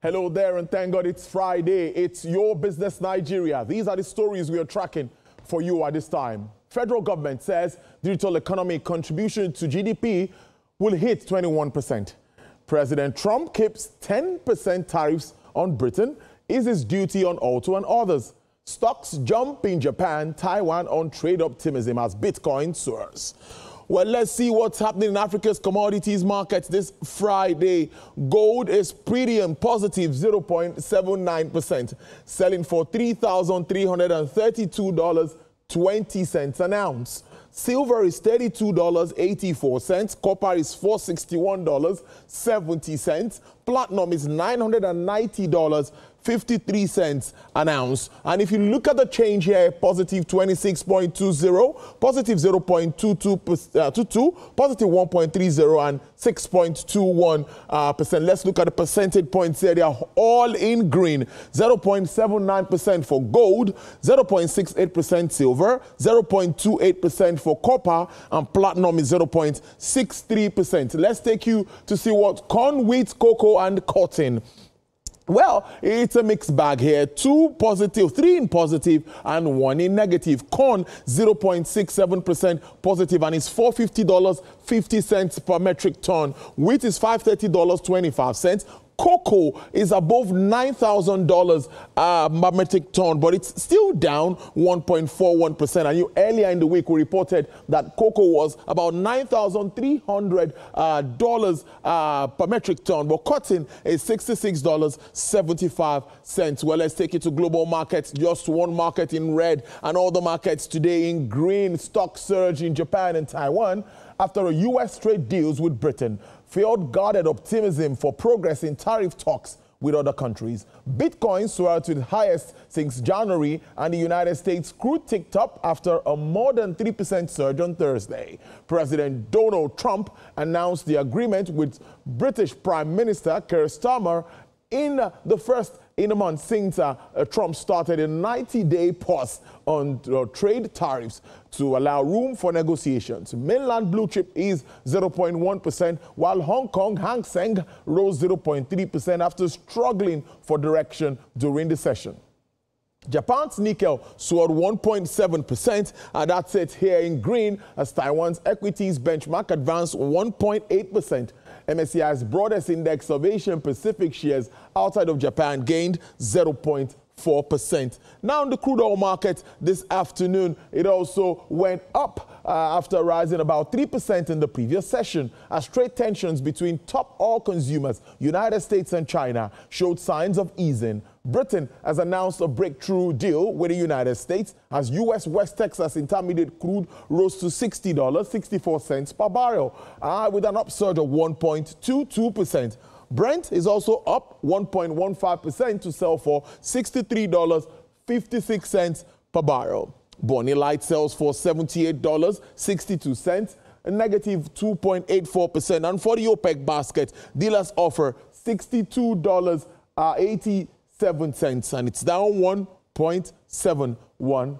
Hello there, and thank God it's Friday. It's Your Business Nigeria. These are the stories we are tracking for you at this time. Federal government says digital economy contribution to GDP will hit 21%. President Trump keeps 10% tariffs on Britain, eases duty on auto and others. Stocks jump in Japan, Taiwan on trade optimism as Bitcoin soars. Well, let's see what's happening in Africa's commodities markets this Friday. Gold is pretty and positive, 0.79%, selling for $3,332.20 an ounce. Silver is $32.84. Copper is $461.70. Platinum is $990.53 an ounce. And if you look at the change here, positive 26.20, positive 0.22, positive 1.30, and 6.21%. Let's look at the percentage points here. They are all in green. 0.79% for gold, 0.68% silver, 0.28% for copper, and platinum is 0.63%. Let's take you to see what corn, wheat, cocoa, and cotton. Well, it's a mixed bag here. 2 positive, 3 in positive, and 1 in negative. Corn, 0.67% positive, and it's $450.50 per metric ton. Wheat is $530.25. Cocoa is above $9,000 per metric ton, but it's still down 1.41%. And earlier in the week, we reported that cocoa was about $9,300 per metric ton, but cotton is $66.75. Well, let's take it to global markets. Just one market in red, and all the markets today in green. Stock surge in Japan and Taiwan after a U.S. trade deals with Britain. Field guarded optimism for progress in tariff talks with other countries. Bitcoin soared to the highest since January, and the United States crude ticked up after a more than 3% surge on Thursday. President Donald Trump announced the agreement with British Prime Minister Keir Starmer in the first in a month since Trump started a 90-day pause on trade tariffs to allow room for negotiations. Mainland blue chip is 0.1%, while Hong Kong Hang Seng rose 0.3% after struggling for direction during the session. Japan's Nikkei soared 1.7%, and that's it here in green, as Taiwan's equities benchmark advanced 1.8%. MSCI's broadest index of Asian Pacific shares outside of Japan gained 0.4%. Now in the crude oil market this afternoon, it also went up after rising about 3% in the previous session, as trade tensions between top oil consumers, United States and China, showed signs of easing. Britain has announced a breakthrough deal with the United States as U.S. West Texas Intermediate crude rose to $60.64 per barrel, with an upsurge of 1.22%. Brent is also up 1.15% to sell for $63.56 per barrel. Bonnie Light sells for $78.62, a negative 2.84%. And for the OPEC basket, dealers offer $62.87, and it's down 1.71%.